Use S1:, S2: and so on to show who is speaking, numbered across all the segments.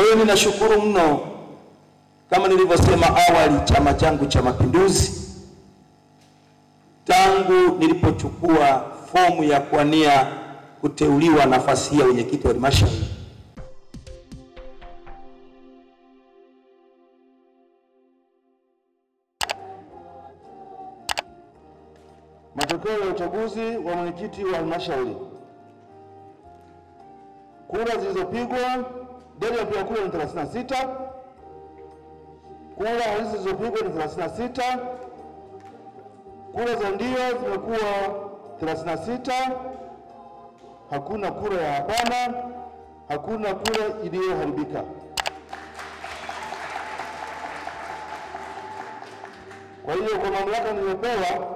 S1: hiyo ninashukuru mno, kama nilivyosema awali, chama changu cha Mapinduzi tangu nilipochukua fomu ya kuania kuteuliwa nafasi ya mwenyekiti wa halmashauri,
S2: matokeo ya uchaguzi wa mwenyekiti wa halmashauri. Kura zilizopigwa, idadi ya wapiga kura ni 36. Kura halisi zilizopigwa ni 36. Kura za ndio zimekuwa 36. Hakuna kura ya hapana, hakuna kura iliyoharibika. Kwa hiyo kwa mamlaka niliyopewa,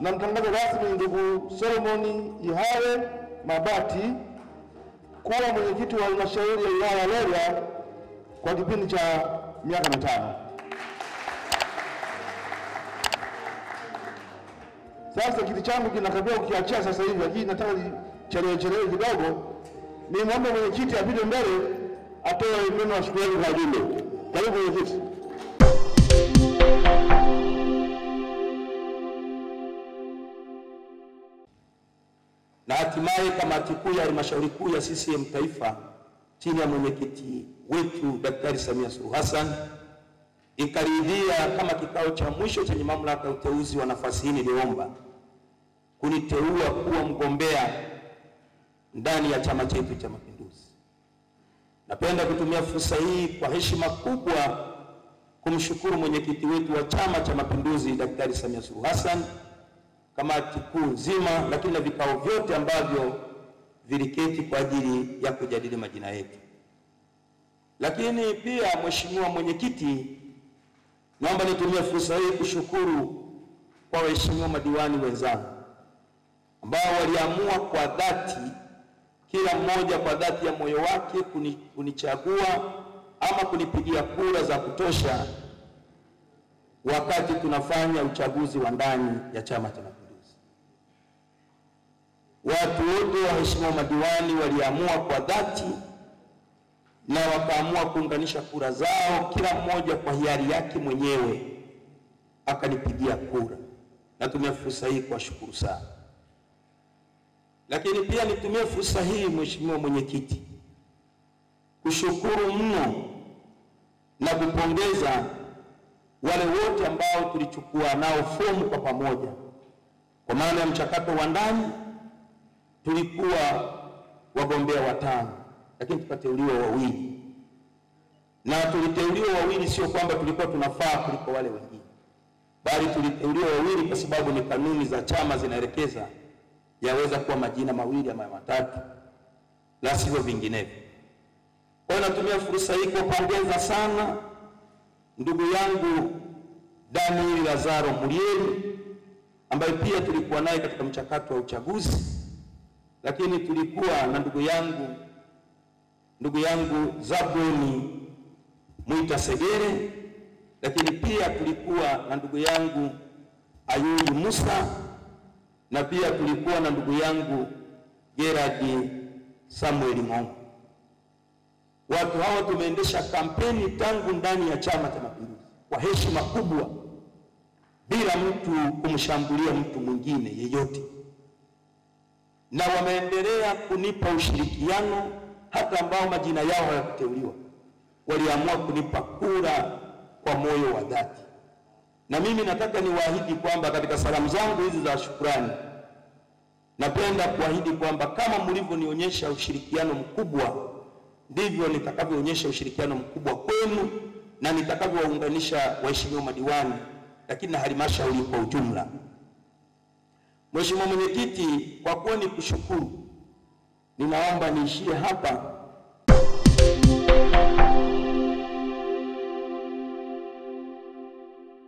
S2: na mtangaza rasmi ndugu Solomon Ihare Mabati kuwa mwenyekiti wa halmashauri ya wilaya ya Rorya kwa kipindi cha miaka 5. Sasa kiti changu kinakaribia kukiachia sasa hivi, lakini nataka chelewe kidogo. Ni mwombe mwenyekiti apite mbele atoe neno la shukrani kwa wajumbe. Karibu mwenyekiti.
S1: Na hatimaye kamati kuu ya halmashauri kuu ya CCM Taifa chini ya mwenyekiti wetu Daktari Samia Suluhu Hassan ikaridhia kama kikao cha mwisho chenye mamlaka ya uteuzi wa nafasi hii niliomba kuniteua kuwa mgombea ndani ya chama chetu cha Mapinduzi. Napenda kutumia fursa hii kwa heshima kubwa kumshukuru mwenyekiti wetu wa Chama cha Mapinduzi Daktari Samia Suluhu Hassan, kamati kuu nzima, lakini na vikao vyote ambavyo viliketi kwa ajili ya kujadili majina yetu. Lakini pia mheshimiwa mwenyekiti, naomba nitumie fursa hii kushukuru kwa waheshimiwa madiwani wenzangu ambao waliamua kwa dhati, kila mmoja kwa dhati ya moyo wake kunichagua ama kunipigia kura za kutosha wakati tunafanya uchaguzi wa ndani ya Chama cha Mapinduzi. Watu wote waheshimiwa madiwani waliamua kwa dhati na wakaamua kuunganisha kura zao, kila mmoja kwa hiari yake mwenyewe akanipigia kura. Natumia fursa hii kuwashukuru sana. Lakini pia nitumie fursa hii mheshimiwa mwenyekiti kushukuru mno na kupongeza wale wote ambao tulichukua nao fomu kwa pamoja. Kwa maana ya mchakato wa ndani tulikuwa wagombea 5, lakini tukateuliwa 2. Na tuliteuliwa 2 sio kwamba tulikuwa tunafaa kuliko wale wengine, bali tuliteuliwa 2 kwa sababu ni kanuni za chama zinaelekeza yaweza kuwa majina 2 ama 3, la sivyo vinginevyo. Kwa hiyo natumia fursa hii kuwapongeza sana ndugu yangu Daniel Lazaro Murieli ambaye pia tulikuwa naye katika mchakato wa uchaguzi, lakini tulikuwa na ndugu yangu Zabuni Muita Segere, lakini pia tulikuwa na ndugu yangu Ayubu Musa, na pia tulikuwa na ndugu yangu Gerard Samuel Ng'ongo. Watu hawa tumeendesha kampeni tangu ndani ya Chama cha Mapinduzi kwa heshima kubwa, bila mtu kumshambulia mtu mwingine yeyote, na wameendelea kunipa ushirikiano. Hata ambao majina yao hayakuteuliwa waliamua kunipa kura kwa moyo wa dhati. Na mimi nataka niwaahidi kwamba katika salamu zangu hizi za shukrani, napenda kuahidi kwamba kama mlivyonionyesha ushirikiano mkubwa, ndivyo nitakavyoonyesha ushirikiano mkubwa kwenu na nitakavyowaunganisha waheshimiwa madiwani, lakini na halmashauri kwa ujumla. Mheshimiwa mwenyekiti, kwa kuwa ni kushukuru, ninaomba niishie hapa.